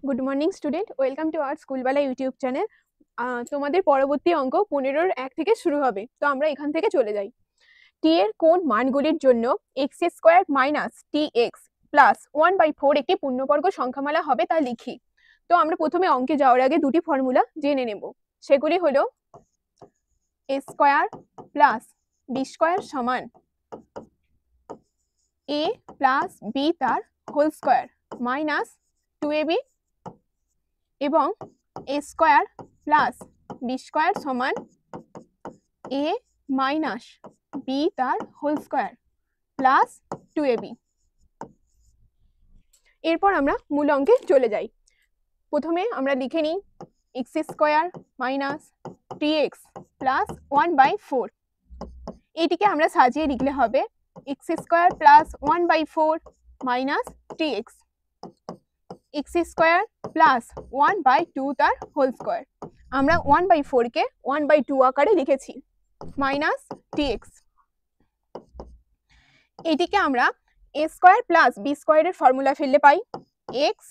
Good morning student, welcome to our Schoolbela YouTube channel. তোমাদের পরবর্তী অঙ্ক 15-র 1 থেকে শুরু হবে। তো আমরা এখান থেকে চলে যাই। টি এর কোন মানগুলির জন্য x square minus t x plus 1/4 একটি পূর্ণবর্গ সংখ্যামালা হবে তা লিখি। তো আমরা প্রথমে অঙ্কে যাওয়ার আগে দুটি ফর্মুলা জেনে নেব। সেগুলি হলো এ স্কোয়ার প্লাস বি স্কোয়ার সমান এ প্লাস বি তার হোল স্কোয়ার মাইনাস 2ab এবং এ স্কোয়ার প্লাস বি স্কোয়ার সমান এ মাইনাস বি তার হোল স্কোয়ার প্লাস 2ab। এরপর আমরা মূল অঙ্কে চলে যাই। প্রথমে আমরা লিখে নিই x square minus t x plus 1/4। এটিকে আমরা সাজিয়ে লিখলে হবে x square plus 1/4 minus t x, x square plus 1/2 তার হোল স্কোয়ার। আমরা 1/4 কে 1/2 আকারে লিখেছি মাইনাস টি এক্স। এটিকে আমরা এ স্কোয়ার প্লাস বি স্কোয়ারের ফর্মুলা ফেললে পাই এক্স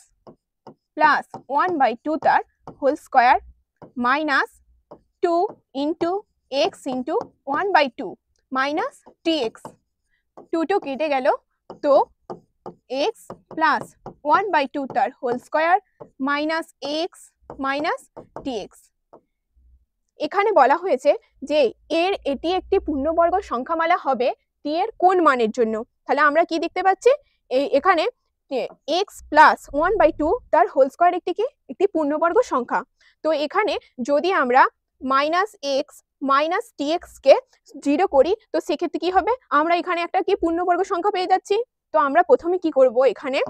প্লাস 1/2 তার whole square minus 2 into x into 1/2 minus t x. 2 কেটে গেল, তো এক্স প্লাস 1/2 তার whole square minus x minus t x. এখানে বলা হয়েছে যে এটি একটি পূর্ণবর্গ সংখ্যামালা হবে টি এর কোন মানের জন্য। তাহলে আমরা কি দেখতে পাচ্ছি, এখানে এক্স প্লাস 1/2 তার হোল স্কোয়ার একটি পূর্ণবর্গ সংখ্যা। তো এখানে যদি আমরা minus x minus t x কে 0 করি, তো সেক্ষেত্রে কি হবে, আমরা এখানে একটা কি পূর্ণবর্গ সংখ্যা পেয়ে যাচ্ছি। তো আমরা প্রথমে কি করব, এখানে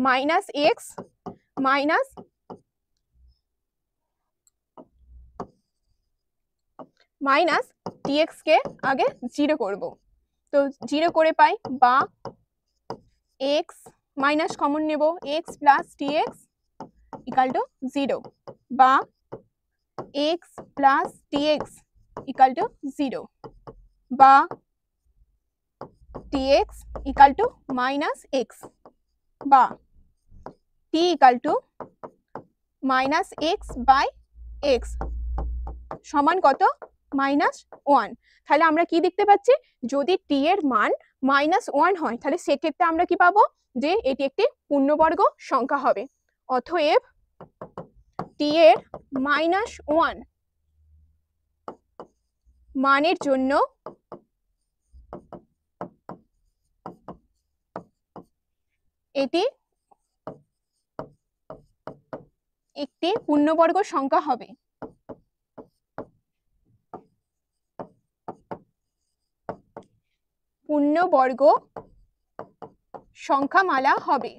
minus x minus minus t x কে আগে 0 করব। তো 0 করে পাই, বা এক্স মাইনাস কমন নেব x plus t x equal to 0, বা x plus t x equal to 0, বা t x equal to minus x, বা t equal to minus x by x সমান কত, -1। তাহলে আমরা কি দেখতে পাচ্ছি, যদি টি এর মান -1 হয় তাহলে সেক্ষেত্রে আমরা কি পাবো, যে এটি একটি পূর্ণবর্গ সংখ্যা হবে। অতএব টি এর -1 মানের জন্য এটি একটি পূর্ণবর্গ সংখ্যা হবে। পূর্ণবর্গ সংখ্যামালা হবে।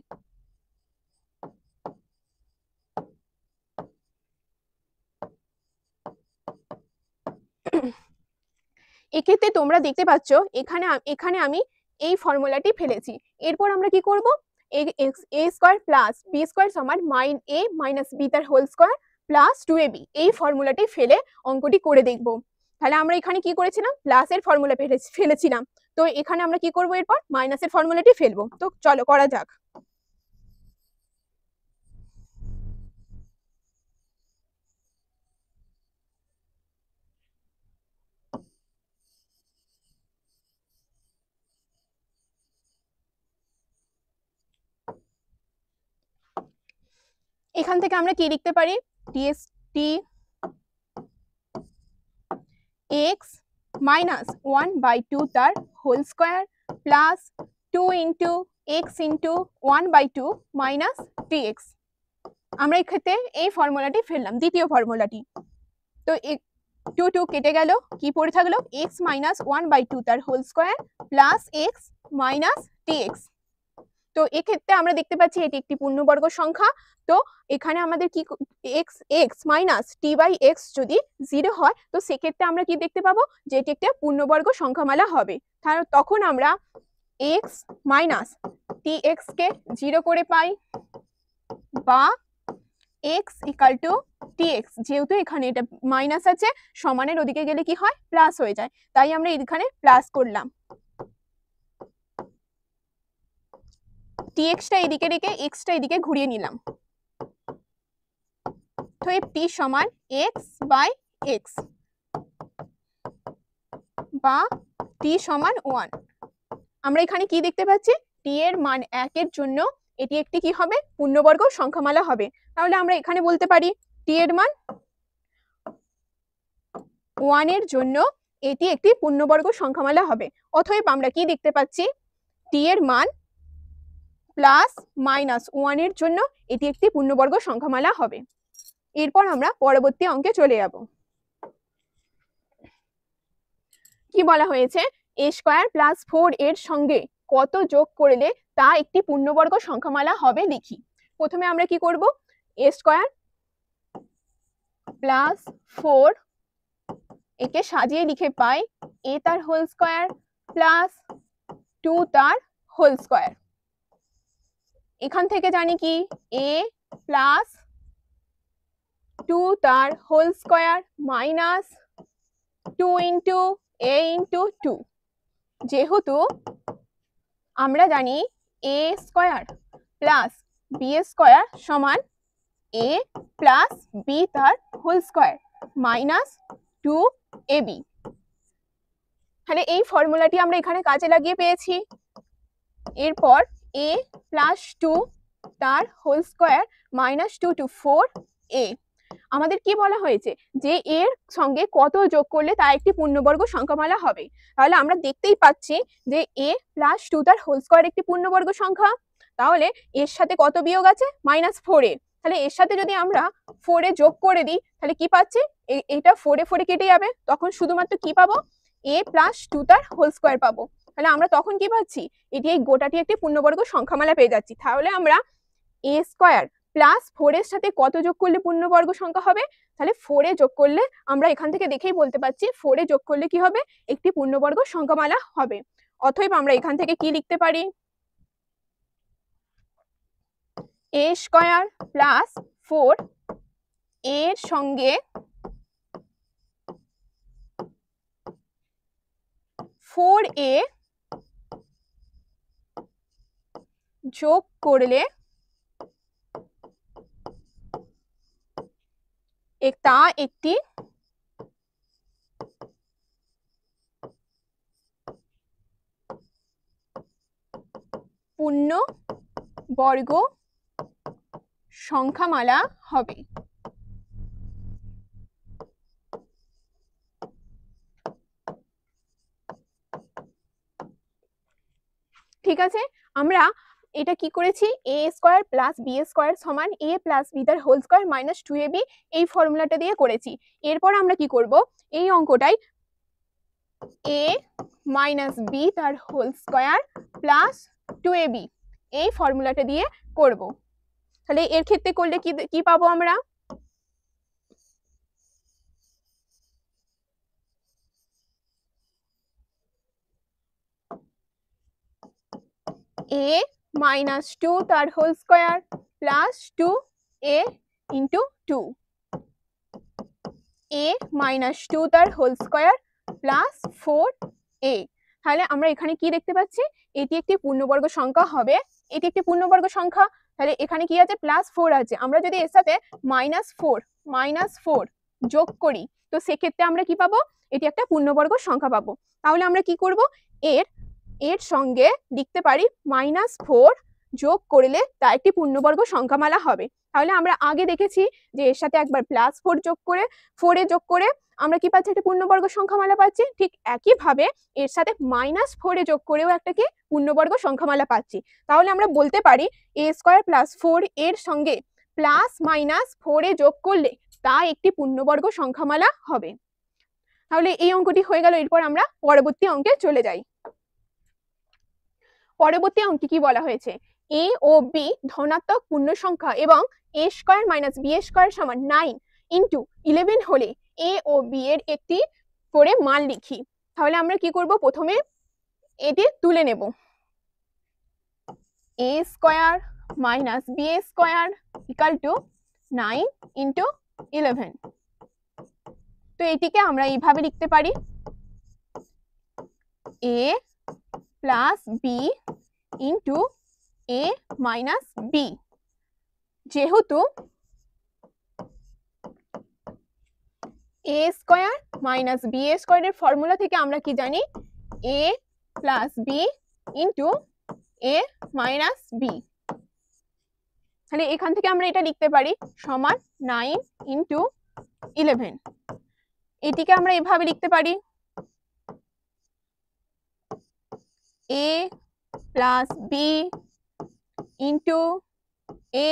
এক্ষেত্রে তোমরা দেখতে পাচ্ছ এখানে আমি এই ফর্মুলাটি ফেলেছি। এরপর আমরা কি করব, এ স্কোয়ার প্লাস বি স্কোয়ার সমান এ মাইনাস বি তার হোল স্কোয়ার প্লাস 2ab, এই ফর্মুলাটি ফেলে অঙ্কটি করে দেখব। তাহলে আমরা এখানে কি করেছিলাম, প্লাসের ফর্মুলা ফেলেছিলাম। তো এখানে আমরা কি করব, এরপর মাইনাসের ফর্মুলাটি ফেলবো। তো চলো করা যাক। এখান থেকে আমরা কি লিখতে পারি, টি এক্স মাইনাস 1/2 তার whole square plus 2 into x into 1/2 minus t x. আমরা এই ক্ষেত্রে এই ফর্মুলাটি ফেললাম, দ্বিতীয় ফর্মুলাটি। তো 2 কেটে গেল, কি পড়ে থাকলো, এক্স মাইনাস 1/2 তার whole square plus x minus t x. তো এক্ষেত্রে আমরা দেখতে পাচ্ছি এটি একটি পূর্ণবর্গ সংখ্যা। তো এখানে আমাদের কি x minus t by x যদি 0 হয়, তো সেক্ষেত্রে আমরা কি দেখতে পাবো, যে এটি একটা পূর্ণবর্গ সংখ্যামালা হবে। তখন আমরা এক্স মাইনাস টি এক্স কে 0 করে পাই, বা x equal two T X, যেহেতু এখানে এটা মাইনাস আছে, সমানের ওদিকে গেলে কি হয়, প্লাস হয়ে যায়, তাই আমরা এখানে প্লাস করলাম। টি এক্সটা এদিকে রেখে এক্সটা এদিকে ঘুরিয়ে নিলাম। অতএব টি সমান এক্স বাই এক্স বা টি সমান 1। আমরা এখানে কি দেখতে পাচ্ছি, টি এর মান 1 এর জন্য এটি একটি কি হবে, পূর্ণবর্গ সংখ্যামালা হবে। তাহলে আমরা এখানে বলতে পারি টি এর মান 1 এর জন্য এটি একটি পূর্ণবর্গ সংখ্যামালা হবে। অতএব আমরা কি দেখতে পাচ্ছি, টি এর মান প্লাস মাইনাস 1 এর জন্য এটি একটি পূর্ণবর্গ সংখ্যামালা হবে। এরপর আমরা পরবর্তী অঙ্কে চলে যাব। কি বলা হয়েছে, এ স্কয়ার প্লাস 4 এর সঙ্গে কত যোগ করলে তা একটি পূর্ণবর্গ সংখ্যামালা হবে লিখি। প্রথমে আমরা কি করব, এ স্কয়ার প্লাস 4 একে সাজিয়ে লিখে পাই এ তার হোল স্কয়ার প্লাস 2 তার হোল স্কয়ার। এখান থেকে জানি কি এ প্লাস 2 তার হোল স্কয়ার মাইনাস 2 ইন্টু এ ইন্টু 2। যেহেতু আমরা জানি এ স্কয়ার প্লাস বি স্কয়ার সমান এ প্লাস বি তার হোল স্কয়ার মাইনাস 2ab। তাহলে এই ফর্মুলাটি আমরা এখানে কাজে লাগিয়ে পেয়েছি। এরপর এ প্লাস 2 তার whole square minus 2 two 4a। আমাদের কি বলা হয়েছে যে এর সঙ্গে কত যোগ করলে তা একটি পূর্ণবর্গ সংখ্যামালা হবে। তাহলে আমরা দেখতেই পাচ্ছি যে এ প্লাস 2 তার হোল স্কয়ার একটি পূর্ণবর্গ সংখ্যা, তাহলে এর সাথে কত বিয়োগ আছে, -4a। তাহলে এর সাথে যদি আমরা 4 এ যোগ করে দিই তাহলে কি পাচ্ছি, এটা 4 এ 4 এ কেটে যাবে, তখন শুধুমাত্র কি পাবো, এ প্লাস 2 তার হোল স্কয়ার পাবো। তাহলে আমরা তখন কি পাচ্ছি, এটি এই গোটাটি একটি পূর্ণবর্গ সংখ্যামালা পেয়ে যাচ্ছি। তাহলে আমরা এ স্কয়ার প্লাস 4 এর সাথে কত যোগ করলে পূর্ণবর্গ সংখ্যা হবে, তাহলে 4 এ যোগ করলে আমরা এখান থেকে দেখেই বলতে পারছি 4 এ যোগ করলে কি হবে, একটি পূর্ণবর্গ সংখ্যামালা হবে। অতএব আমরা এখান থেকে কি লিখতে পারি, এ স্কয়ার প্লাস 4 এর সঙ্গে 4a যোগ করলে তা একটি পূর্ণবর্গ সংখ্যামালা হবে। ঠিক আছে, আমরা এটা কি করেছি, এ স্কয়ার প্লাস বি স্কয়ার সমান এ প্লাস বি তার হোল স্কয়ার মাইনাস 2ab এই ফর্মুলাটা দিয়ে করেছি। এরপর আমরা কি করব, এই অঙ্কটাই এ মাইনাস বি তার হোল স্কয়ার প্লাস 2ab এই ফর্মুলাটা দিয়ে করব। তাহলে এর ক্ষেত্রে করলে কি পাবো আমরা, a minus 2 তার whole square plus 2a into 2, a minus 2 তার হোল স্কয়ার প্লাস 4a। তাহলে আমরা এখানে কি দেখতে পাচ্ছি, এটি একটি পূর্ণবর্গ সংখ্যা হবে, এটি একটি পূর্ণবর্গ সংখ্যা। তাহলে এখানে কি আছে, +4 আছে, আমরা যদি এর সাথে -4 যোগ করি তো সেক্ষেত্রে আমরা কি পাবো, এটি একটা পূর্ণবর্গ সংখ্যা পাবো। তাহলে আমরা কি করব, এর সঙ্গে লিখতে পারি -4 যোগ করলে তা একটি পূর্ণবর্গ সংখ্যামালা হবে। তাহলে আমরা আগে দেখেছি যে এর সাথে একবার +4 যোগ করে 4 এ যোগ করে আমরা কি পাচ্ছি, একটা পূর্ণবর্গ সংখ্যামালা পাচ্ছি। ঠিক একইভাবে এর সাথে -4 এ যোগ করেও একটা কি পূর্ণবর্গ সংখ্যামালা পাচ্ছি। তাহলে আমরা বলতে পারি এ স্কয়ার প্লাস 4 এর সঙ্গে +-4 এ যোগ করলে তা একটি পূর্ণবর্গ সংখ্যামালা হবে। তাহলে এই অঙ্কটি হয়ে গেল। এরপর আমরা পরবর্তী অঙ্কে চলে যাই। পরবর্তী অঙ্কে কি বলা হয়েছে, এ ও বি ধনাত্মক পূর্ণ সংখ্যা এবং এ স্কয়ার মাইনাস বি স্কয়ার সমান 9 ইন্টু 11 হলে এ ও বি এর একটি করে মান লিখি। তাহলে আমরা কি করব, প্রথমে এটি তুলে নেব, a square minus b square equal to 9 into 11। তো এটিকে আমরা এইভাবে লিখতে পারি, a plus b into a minus b. যেহেতু a square minus b a স্কয়ারের ফর্মুলা থেকে আমরা কি জানি a plus b into a minus b. তাহলে এখান থেকে আমরা এটা লিখতে পারি সমান 9 ইন্টু 11। এটিকে আমরা এভাবে লিখতে পারি a plus b into a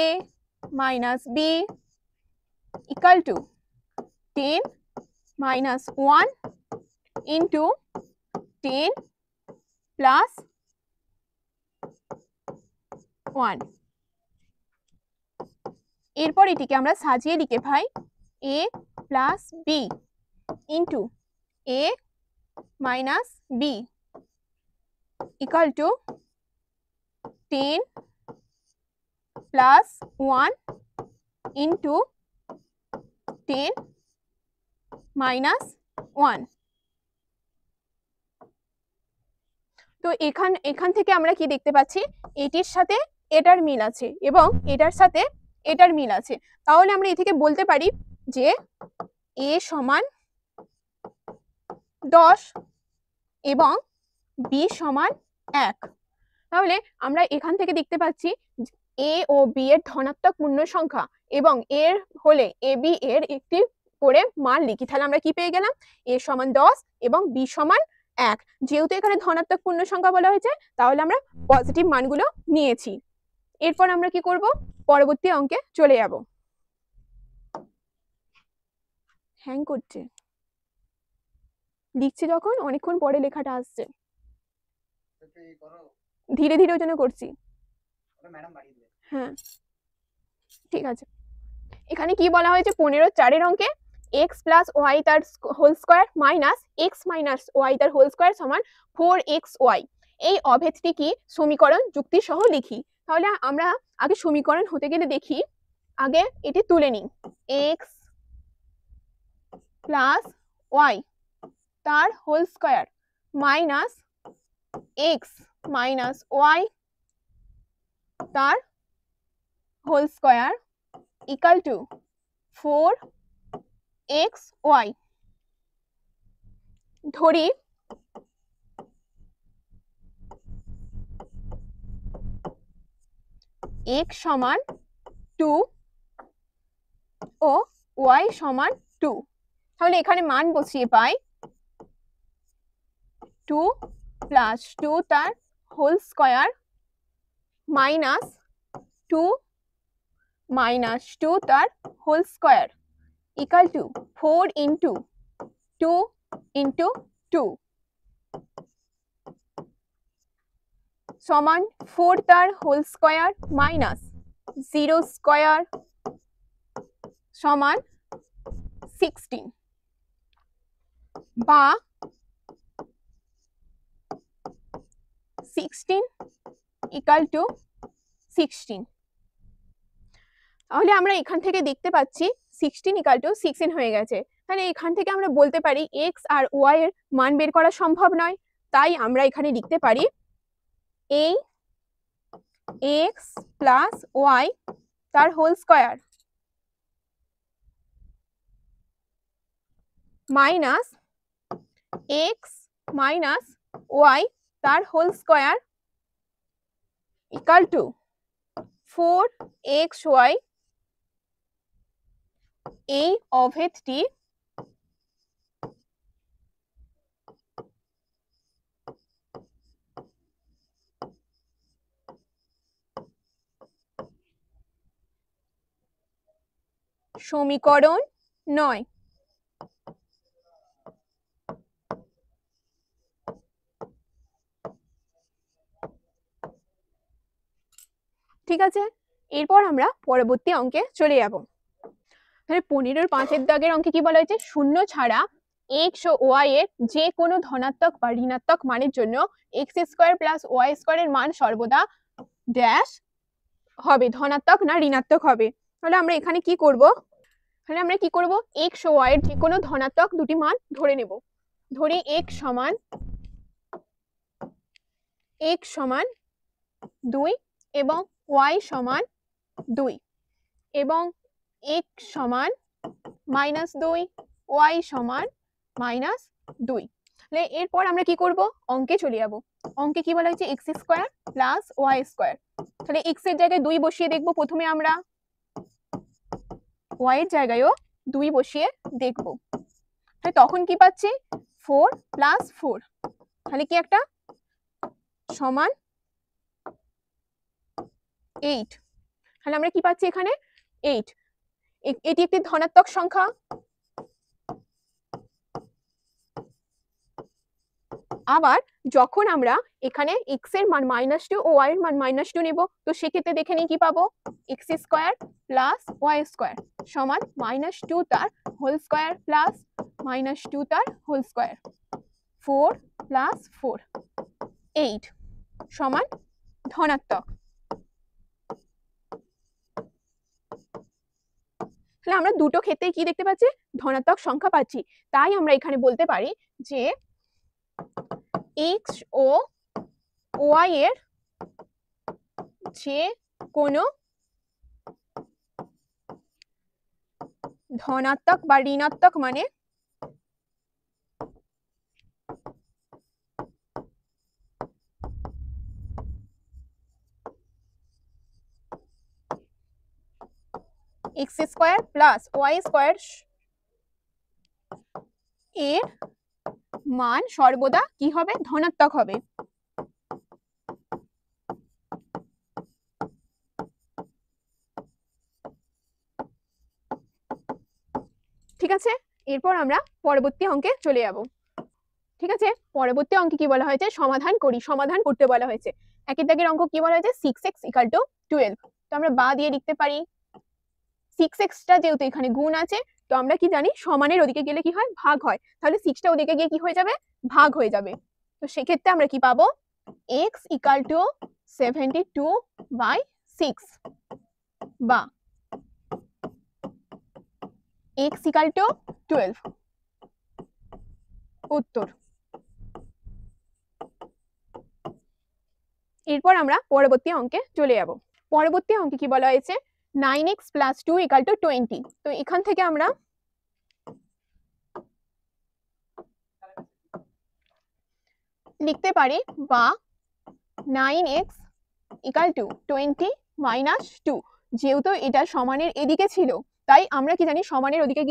minus b equal to 10 minus 1 into 10 plus 1। এরপর এটিকে আমরা সাজিয়ে লিখে পাই a plus b into a minus b equal to 10 plus 1 into 10 minus 1। তো এখান থেকে আমরা কি দেখতে পাচ্ছি এটির সাথে এটার মিল আছে এবং এটার সাথে এটার মিল আছে। তাহলে আমরা এ থেকে বলতে পারি যে a সমান 10 এবং b সমান 1। তাহলে আমরা এখান থেকে দেখতে পাচ্ছি a ও b এর ধনাত্মক পূর্ণ সংখ্যা এবং এর হলে ab এর একটি করে মান লিখি। তাহলে আমরা কি পেয়ে গেলাম a সমান 10 এবং b সমান 1। যেহেতু এখানে ধনাত্মক পূর্ণ সংখ্যা বলা হয়েছে তাহলে আমরা পজিটিভ মানগুলো নিয়েছি। এরপর আমরা কি করব পরবর্তী অঙ্কে চলে যাব। হ্যাং করছে লিখছি যখন অনেকক্ষণ পরে লেখাটা আসছে, ধীরে ধীরে ওই জন্য করছি। হ্যাঁ ঠিক আছে। এখানে কি বলা হয়েছে 15 অঙ্কে x প্লাস ওয়াই তার whole square minus x minus y তার হোল স্কয়ার সমান 4xy। এই অভেদটি কি সমীকরণ যুক্তি সহ লিখি। তাহলে আমরা আগে সমীকরণ হতে গেলে দেখি আগে এটি তুলে নিই x প্লাস ওয়াই তার whole square minus x minus y তার whole square equal to 4xy। ধরি x সমান 2 ও y সমান 2। তাহলে এখানে মান বসিয়ে পাই 2 প্লাস 2 তার হোল স্কয়ার মাইনাস 2 মাইনাস 2 তার whole square equal to 4 into 2 into 2 সমান 4 তার হোল স্কয়ার মাইনাস 0 স্কয়ার সমান 16 বা 16 ইকুয়াল টু 16। তাহলে আমরা এখান থেকে দেখতে পাচ্ছি 16 ইকুয়াল টু 16 হয়ে গেছে। তাহলে এখান থেকে আমরা বলতে পারি x আর y এর মান বের করা সম্ভব নয়, তাই আমরা এখানে লিখতে পারি এই x প্লাস y তার whole square minus x minus y তার whole square equal to 4xy। এই অভেদটি সমীকরণ নয়। ঠিক আছে, এরপর আমরা পরবর্তী অঙ্কে চলে যাব। তাহলে 15-5 দাগের অঙ্কে কি বলা হয়েছে শূন্য ছাড়া x ও y এর যে কোনো ধনাত্মক বা ঋণাত্মক মানের জন্য x স্কয়ার প্লাস ওয়াই স্কয়ারের মান সর্বদা ড্যাশ হবে, ধনাত্মক না ঋণাত্মক হবে। তাহলে আমরা এখানে কি করব, তাহলে আমরা কি করব x ও y এর যে কোনো ধনাত্মক দুটি মান ধরে নেব। ধরি x সমান 2 এবং y সমান 2 এবং x সমান -2 ওয়াই সমান -2। তাহলে এরপর আমরা কি করব, অঙ্কে চলে যাব। অঙ্কে কি বলা হয়েছে, x square plus y square. তাহলে এক্স এর জায়গায় 2 বসিয়ে দেখব প্রথমে আমরা, ওয়াই এর জায়গায়ও 2 বসিয়ে দেখব। তাহলে তখন কি পাচ্ছি, 4 + 4, তাহলে কি একটা সমান 8। তাহলে আমরা কি পাচ্ছি এখানে 8। এটি একটি ধনাত্মক সংখ্যা। আবার যখন আমরা এখানে x এর মান -2 ও y এর মান -2 নেব, তো সেক্ষেত্রে দেখে নিই কি পাবো, x square plus y square সমান -2 তার হোল স্কয়ার প্লাস -2 তার হোল স্কয়ার, 4 + 4 8 সমান ধনাত্মক। তাহলে আমরা দুটো ক্ষেত্রেই কি দেখতে পাচ্ছি, ধনাত্মক সংখ্যা পাচ্ছি। তাই আমরা এখানে বলতে পারি যে x ও y এর যে কোনো ধনাত্মক বা ঋণাত্মক মানে x square plus y square এর মান সর্বদা কি হবে, ধনাত্মক হবে। ঠিক আছে, এরপর আমরা পরবর্তী অঙ্কে চলে যাব। ঠিক আছে, পরবর্তী অঙ্কে কি বলা হয়েছে, সমাধান করি, সমাধান করতে বলা হয়েছে। একের দাগের অঙ্ক কি বলা হয়েছে, 6x = 12। তো আমরা বা দিয়ে লিখতে পারি, 6x টা যেহেতু এখানে গুণ আছে, তো আমরা কি জানি সমানের ওদিকে গেলে কি হয়, ভাগ হয়। তাহলে 6 টা ওদিকে গিয়ে কি হয়ে যাবে, ভাগ হয়ে যাবে। তো সেক্ষেত্রে আমরা কি পাবো, x = 72/6 বা x = 12 উত্তর। এরপর আমরা পরবর্তী অঙ্কে চলে যাব। পরবর্তী অঙ্কে কি বলা হয়েছে, 9x + 2 = 20। তো এখান থেকে আমরা লিখতে পারি বা 9x = 20 - 2। যেহেতু এটা সমানের এদিকে ছিল, তাই আমরা কি জানি সমানের ওদিকে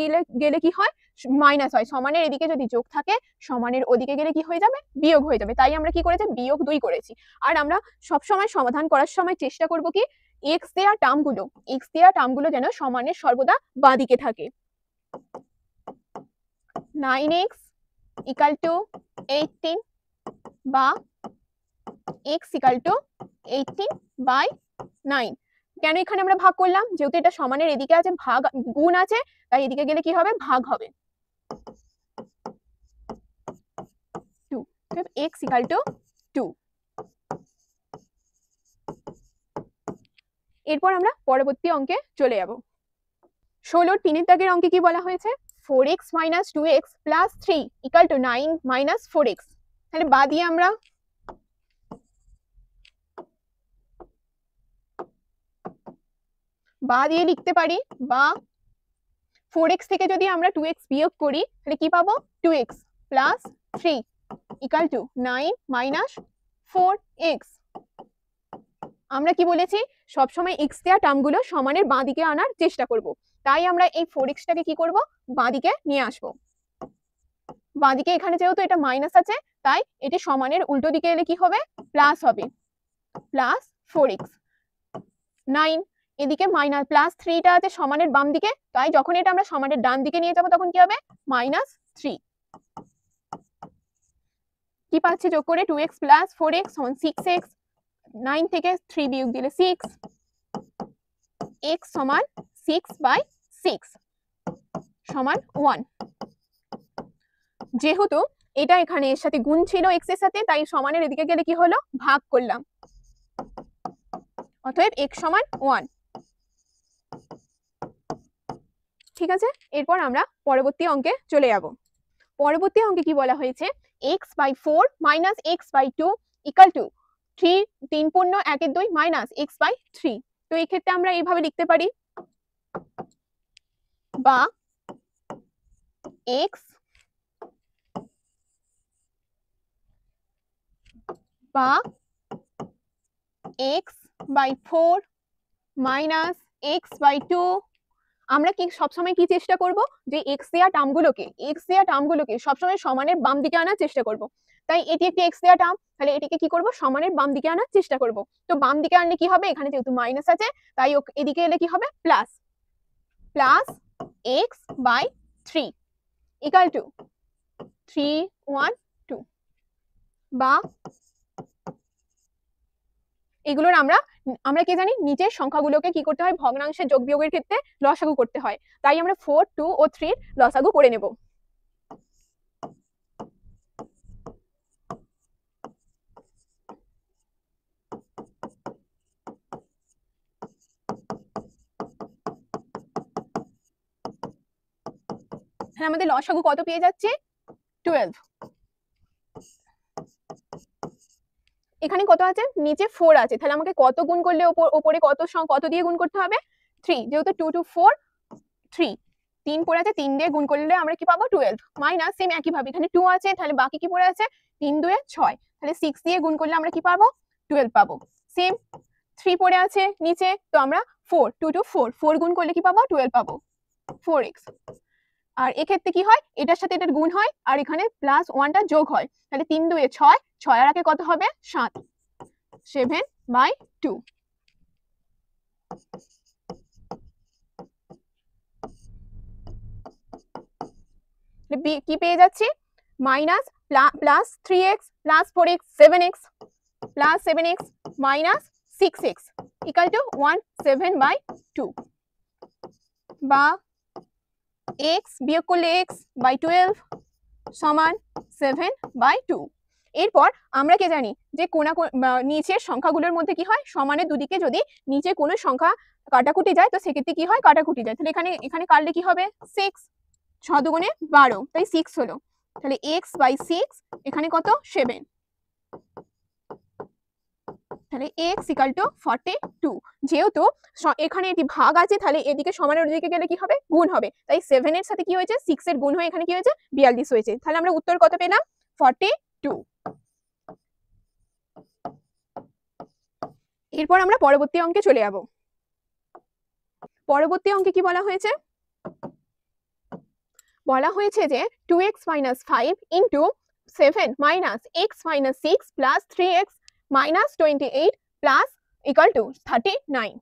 গেলে কি হয়, মাইনাস হয়। সমানের এদিকে যদি যোগ থাকে, সমানের ওদিকে গেলে কি হয়ে যাবে, বিয়োগ হয়ে যাবে। তাই আমরা কি করেছি, -2 করেছি। আর আমরা সব সময় সমাধান করার সময় চেষ্টা করব কি, x দেয়া টার্মগুলো যেন সমানের সর্বদা বাঁদিকে থাকে। 9x = 18 বা x = 18/9। কেন এখানে আমরা ভাগ করলাম, যেহেতু এটা সমানের এদিকে আছে, ভাগ গুণ আছে, তাই এদিকে গেলে কি হবে, ভাগ হবে। 2, x = 2। এরপর আমরা পরবর্তী অঙ্কে চলে যাব। 16 3 দাগের অঙ্কে কি বলা হয়েছে, 4x - 2x + 3 = 9 - 4x। তাহলে বা দিয়ে আমরা লিখতে পারি, বা 4x থেকে যদি আমরা 2x বিয়োগ করি, তাহলে কি পাবো, 2x + 3 = 9 - 4x। আমরা কি বলেছি, সবসময় x দেওয়া টার্মগুলো সমানের বাঁ দিকে আনার চেষ্টা করব। তাই আমরা এই 4x টাকে কি করব, বাঁ দিকে নিয়ে আসব। বাঁ দিকে এখানে যেহেতু এটা মাইনাস আছে, তাই এটি সমানের উল্টো দিকে এলে কি হবে, প্লাস হবে, +4x। 9 এদিকে +3 টা আছে সমানের বাম দিকে, তাই যখন এটা আমরা সমানের ডান দিকে নিয়ে যাব, তখন কি হবে, -3। কি পাচ্ছি যোগ করে, 2x + 4x = 6x। 9 থেকে 3 বিয়োগ দিলে 6, x = 6/6 সমান 1। যেহেতু এটা এখানে এর সাথে গুণ ছিল x এর সাথে, তাই সমানের এদিকে গেলে কি হলো, ভাগ করলাম। অতএব x = 1। ঠিক আছে, এরপর আমরা পরবর্তী অঙ্কে চলে যাব। পরবর্তী অঙ্কে কি বলা হয়েছে, x/4 - x/2 = 3 3 পূর্ণ 1 2 - x/3। তো এই ক্ষেত্রে আমরা এইভাবে লিখতে পারি, বা এক্স বা x/4 মাইনাস x/2। আমরা কি সবসময় কি চেষ্টা করব, যে এক্স দেওয়া টার্মগুলোকে সবসময় সমানের বাম দিকে আনার চেষ্টা করব। তাই এটি একটি এক্স দেওয়া টার্ম, তাহলে এটিকে কি করব, সমানের বাম দিকে আনার চেষ্টা করব। তো বাম দিকে আনলে কি হবে, এখানে যেহেতু মাইনাস আছে তাই এদিকে এলে কি হবে, প্লাস x/3 ইকুয়াল টু 312। বা এগুলোর আমরা কি জানি, নিচের সংখ্যাগুলোকে কি করতে হয়, ভগ্নাংশের যোগ বিয়োগের ক্ষেত্রে লসাগু করতে হয়। তাই আমরা 4, 2 ও 3 লসাগু করে নেব। হ্যাঁ, আমাদের লসাগু কত পেয়ে যাচ্ছে, 12। এখানে কত আছে, নিচে 4 আছে, তাহলে আমাকে কত গুণ করলে উপরে কত দিয়ে গুণ করতে হবে, 3। যেহেতু 2 2 4 3, 3 পড়ে আছে, 3 দিয়ে গুণ করলে আমরা কি পাবো, 12। মাইনাস সেম একই ভাবে এখানে 2 আছে, তাহলে বাকি কি পড়ে আছে, 3 2 6, তাহলে 6 দিয়ে গুণ করলে আমরা কি পাবো, 12 পাবো। সেম 3 পড়ে আছে নিচে, তো আমরা 4 2 2 4 গুণ করলে কি পাবো, 12 পাবো, 4x। আর এক্ষেত্রে কি হয়, এটার সাথে এটার গুণ হয় আর এখানে প্লাস 1টা যোগ হয়, তাহলে 3 2 6, 6 আর আগে কত হবে, 7, 7/2। কি পেয়ে যাচ্ছি, minus plus 3x plus 4x 7x plus 7x minus 6x equal to 17/2। বা x বিয়োগ করলে x/12 সমান 7/2। এরপর আমরা কি জানি, যে নিচের সংখ্যাগুলোর মধ্যে কি হয়, সমানের দুদিকে যদি নিচে কোনো সংখ্যা কাটাকুটি যায় তো সেক্ষেত্রে কি হয়, কাটাকুটি যায়। তাহলে এখানে কাটলে কি হবে, 6, 6 দুগুণে 12, তাই 6 হলো। তাহলে x/6 এখানে কত, 7। তাহলে x ইকুয়াল টু 42। যেহেতু এখানে এটি ভাগ আছে, তাহলে এদিকে সমানের দিকে গেলে কি হবে, গুণ হবে। তাই 7 এর সাথে কি হয়েছে, 6 এর গুণ হয়ে এখানে কি হয়েছে, 42 হয়েছে। তাহলে আমরা উত্তর কত পেলাম, 42। এরপর আমরা পরবর্তী অঙ্কে চলে যাব। পরবর্তী অঙ্কে কি বলা হয়েছে, যে 2x - 5 into 7 minus x - 6 plus 3x minus 28 plus equal to 39।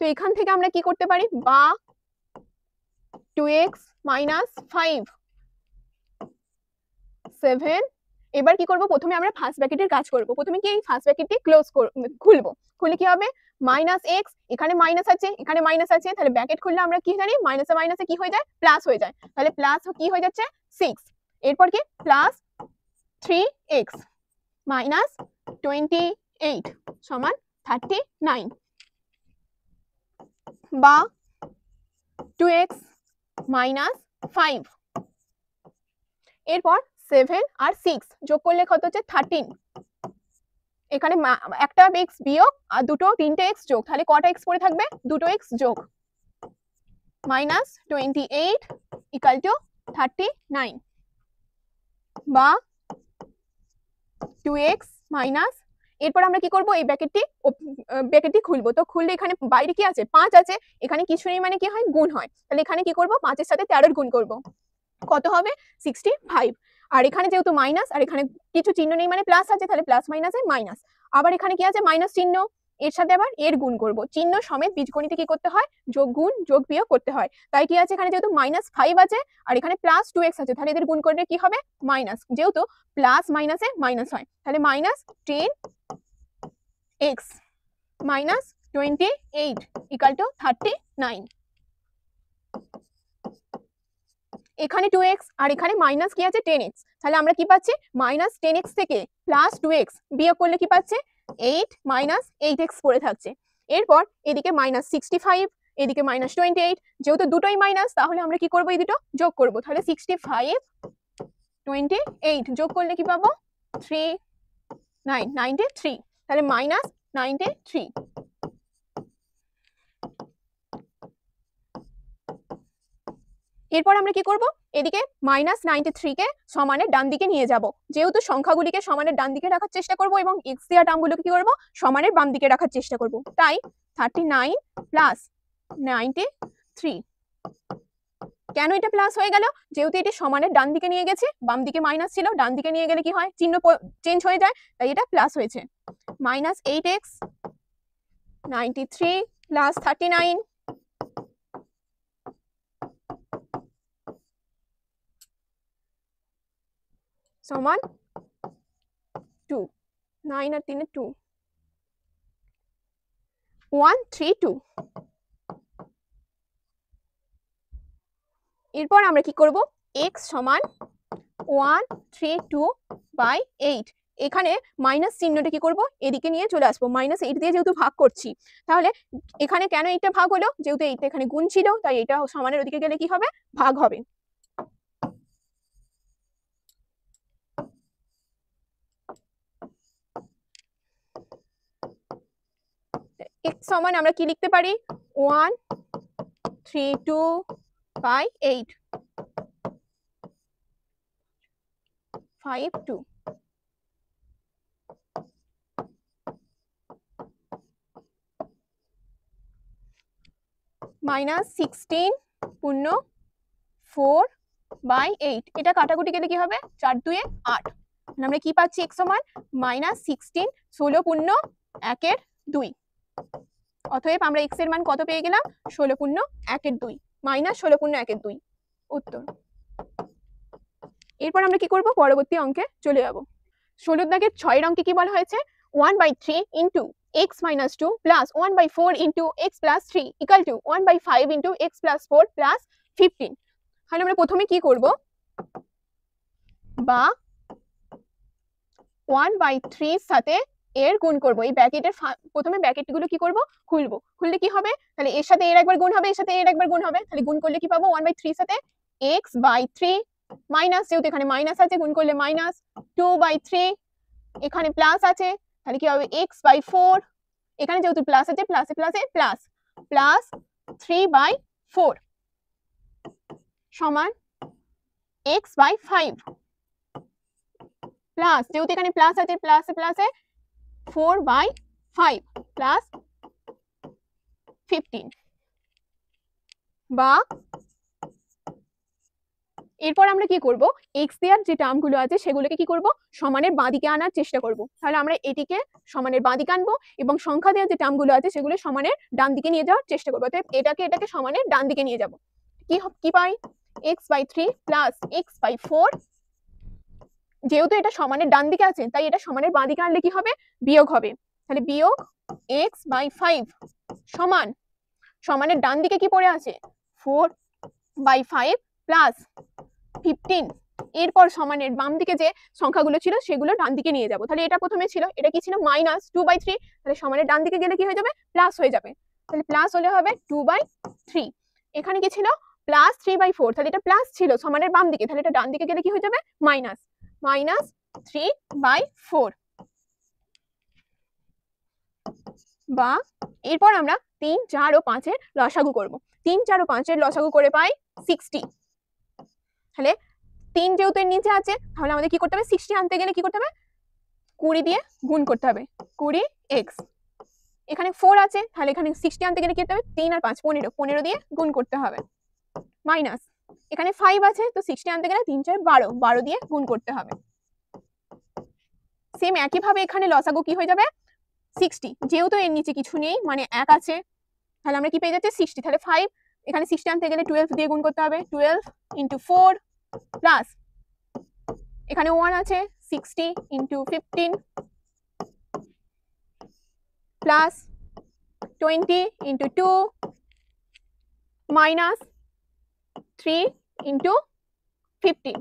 তো এখান থেকে আমরা কি করতে পারি, বা 2x - 5 7। এবার কি করব, প্রথমে আমরা ফার্স্ট ব্র্যাকেটের কাজ করব। প্রথমে কি এই ফার্স্ট ব্র্যাকেটটি খুলবো, খুলে কি হবে, মাইনাস x, এখানে মাইনাস আছে এখানে মাইনাস আছে, তাহলে ব্র্যাকেট খুললে আমরা কি জানি, মাইনাসে মাইনাসে কি হয়ে যায়, প্লাস হয়ে যায়। তাহলে প্লাস কি হয়ে যাচ্ছে, 6। এরপর কি প্লাস 3x মাইনাস 28 সমান 39। বা 2x - 5 এরপর 7 আর 6 যোগ করলে কত হচ্ছে, 13। এখানে একটা x বিয়োগ আর তিনটে x যোগ, তাহলে কটা x পড়ে থাকবে, দুটো x যোগ, মাইনাস 28 ইকুয়াল টু 39। বা 2x মাইনাস, এরপর আমরা কি করব, এই ব্র্যাকেটটি খুলবো। তো খুললে এখানে বাইরে কি আছে, 5 আছে, এখানে কিছু নেই মানে কি হয়, গুণ হয়। তাহলে এখানে কি করব, 5 এর সাথে 13 গুণ করব, কত হবে, 65। আর এখানে যেহেতু মাইনাস আর এখানে কিছু চিহ্ন নেই মানে প্লাস আছে, তাহলে প্লাস মাইনাসে মাইনাস। আবার এখানে কি আছে, মাইনাস চিহ্ন, এর সাথে আবার এর গুণ করব। চিহ্ন সমেত বীজগণিতে কি করতে হয়, যোগ গুণ যোগ বিয়োগ করতে হয়। তাই কি আছে, এখানে যেহেতু -5 আছে আর এখানে প্লাস 2x আছে, তাহলে এদের গুণ করলে কি হবে, মাইনাস, যেহেতু প্লাস মাইনাসে মাইনাস হয়, তাহলে minus 10x minus 28 equal to 39। এখানে 2x আর এখানে মাইনাস কি আছে, 10x, তাহলে আমরা কি পাচ্ছি, মাইনাস 10x থেকে প্লাস 2x বিয়োগ করলে কি পাচ্ছে, 8 মাইনাস 8x পড়ে থাকছে। এরপর এদিকে মাইনাস 65, এদিকে মাইনাস 28, যেহেতু দুটোই মাইনাস তাহলে আমরা কি করব, এই দুটো যোগ করব। তাহলে 65 28 যোগ করলে কি পাবো, 93। তাহলে মাইনাস 93। এরপর আমরা কি করব, এদিকে -93 কে সমানের ডান দিকে নিয়ে যাব। যেহেতু সংখ্যাগুলিকে সমানের ডান দিকে রাখার চেষ্টা করব এবং x দেওয়া টার্মগুলোকে কি করব, সমানের বাম দিকে রাখার চেষ্টা করব। তাই 39 প্লাস 93। কেন এটা প্লাস হয়ে গেল? যেহেতু এটি সমানের ডান দিকে নিয়ে গেছে, বাম দিকে মাইনাস ছিল, ডান দিকে নিয়ে গেলে কি হয়, চিহ্ন চেঞ্জ হয়ে যায়, তাই এটা প্লাস হয়েছে। -8x 93 প্লাস 39 সমান 2। 9 আর 3 2, 132। এরপর আমরা কি করব, x সমান 132/8। এখানে মাইনাস চিহ্নটা কি করব, এদিকে নিয়ে চলে আসবো। -8 দিয়ে যেহেতু ভাগ করছি, তাহলে এখানে কেন এইটা ভাগ হলো, যেহেতু এইটা এখানে গুণ ছিল, তাই এটা সমানের ওদিকে গেলে কি হবে, ভাগ হবে। x সমান আমরা কি লিখতে পারি, 132/8 52। -16 পূর্ণ 4/8, এটা কাটাকুটি গেলে কি হবে, 4 2 8। আমরা কি পাচ্ছি, x সমান -16 16 পূর্ণ 1 2। অতএব আমরা x এর মান কত পেয়ে গেলাম, 16 পূর্ণ 1 2, -16 পূর্ণ 1 2 উত্তর। এরপর আমরা কি করব, পরবর্তী অঙ্কে চলে যাব। 16 দাগের 6 অঙ্কে কি বলা হয়েছে, 1/3 into x minus 2 plus 1/4 into x plus 3 equal to 1/5 into x plus 4 plus 15। তাহলে আমরা প্রথমে কি করব, বা 1/3 সাথে এর গুণ করব। এই ব্র্যাকেটের প্রথমে ব্র্যাকেটগুলো কি করব, খুলবো। খুললে কি হবে, তাহলে এর সাথে এর একবার গুণ হবে, এর সাথে এর একবার গুণ হবে, তাহলে গুণ করলে কি পাবো, 1/3 সাথে x/3 মাইনাস, যেহেতু এখানে মাইনাস আছে, গুণ করলে -2/3, এখানে প্লাস আছে, তাহলে কি হবে x/4, এখানে যেহেতু প্লাস আছে, প্লাসে প্লাসে প্লাস, প্লাস 3/4 সমান x/5 প্লাস, যেহেতু এখানে প্লাস আছে, প্লাসে প্লাসে 4/5 প্লাস 15। বা এরপর আমরা কি করব, x দেওয়ার যে টার্মগুলো আছে সেগুলোকে কি করব, সমানের বাঁদিকে আনার চেষ্টা করব। তাহলে আমরা এটিকে সমানের বাঁদিকে আনবো এবং সংখ্যা দেওয়ার যে টার্মগুলো আছে সেগুলো সমানের ডান দিকে নিয়ে যাওয়ার চেষ্টা করবো। অর্থাৎ এটাকে সমানের ডান দিকে নিয়ে যাব। কি পাই, x/3 প্লাস x/4। যেহেতু এটা সমানের ডান দিকে আছে, তাই এটা সমানের বাঁ দিকে আনলে কি হবে, বিয়োগ হবে। তাহলে বিয়োগ x/5 সমান, সমানের ডান দিকে কি পড়ে আছে, 4/5 প্লাস 15। এরপর সমানের বাম দিকে যে সংখ্যাগুলো ছিল সেগুলো ডান দিকে নিয়ে যাব। তাহলে এটা প্রথমে ছিল, এটা কি ছিল, -2/3, তাহলে সমানের ডান দিকে গেলে কি হয়ে যাবে, প্লাস হয়ে যাবে। তাহলে প্লাস হলে হবে 2/3। এখানে কি ছিল, প্লাস 3/4, তাহলে এটা প্লাস ছিল সমানের বাম দিকে, তাহলে এটা ডান দিকে গেলে কি হয়ে যাবে, -3/4। বা এরপর আমরা 3 4 ও 5 এর লসাগু করব। 3 4 ও 5 এর লসাগু করে পাই 60। তাহলে 3 যেহেতু এর নিচে আছে, তাহলে আমাদের কি করতে হবে, 60 আনতে গেলে কি করতে হবে, 20 দিয়ে গুণ করতে হবে, 20x। এখানে 4 আছে, তাহলে এখানে 60 আনতে গেলে কি করতে হবে, 3 আর 5 15, 15 দিয়ে গুণ করতে হবে, মাইনাস এখানে 5 আছে, তো 60 আনতে গেলে 3 4 12, 12 দিয়ে গুণ করতে হবে। সেম একই ভাবে এখানে লসাগু কি হয়ে যাবে, 60। যেহেতু এর নিচে কিছু নেই, মানে 1 আছে, তাহলে আমরা কি পেয়ে যাচ্ছি, 60। তাহলে 5, এখানে 60 আনতে গেলে 12 দিয়ে গুণ করতে হবে, 12 × 4 প্লাস এখানে 1 আছে, 60 × 15 প্লাস 20 × 2 মাইনাস 3 × 15।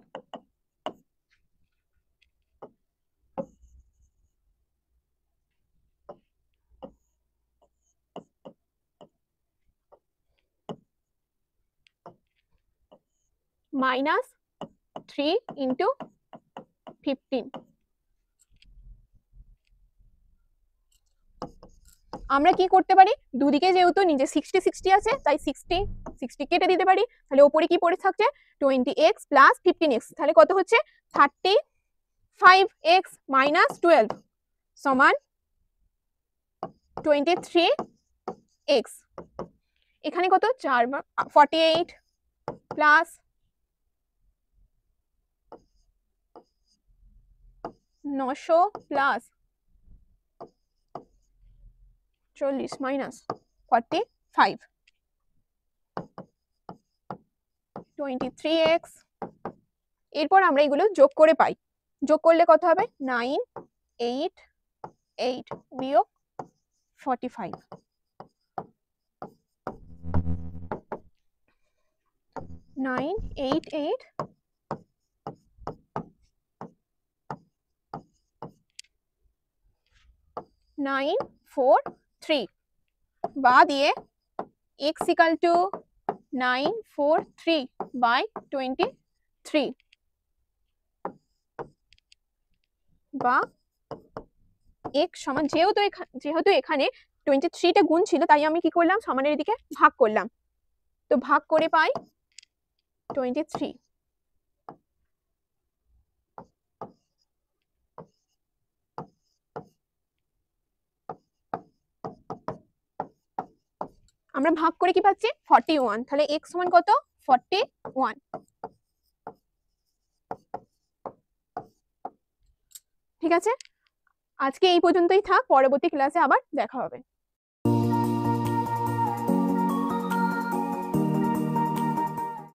মাইনাস 3 × 15। আমরা কি করতে পারি, দুদিকে যেহেতু নিচে 60 60 আছে তাই 60 60 কেটে দিতে পারি। তাহলে ওপরে কি পড়ে থাকছে 20x প্লাস 15x, তাহলে কত হচ্ছে 35x মাইনাস 12 সমান 23x। এখানে কত 4 48 প্লাস 900 প্লাস 40 মাইনাস 45 23x। এরপর আমরা এগুলো যোগ করে পাই, যোগ করলে কত হবে 9 8 8 বিয়োগ 45 9 8 8 9 4 3 বা দিয়ে x equal to 943 by 23 বা x সমান, যেহেতু এখানে 23টা গুণ ছিল তাই আমি কি করলাম সমানের দিকে ভাগ করলাম, তো ভাগ করে পাই 23। আমরা ভাগ করে কি পাচ্ছি 41, তাহলে x সমান কত 41। ঠিক আছে, আজকে এই পর্যন্তই থাক, পরবর্তী ক্লাসে আবার দেখা হবে।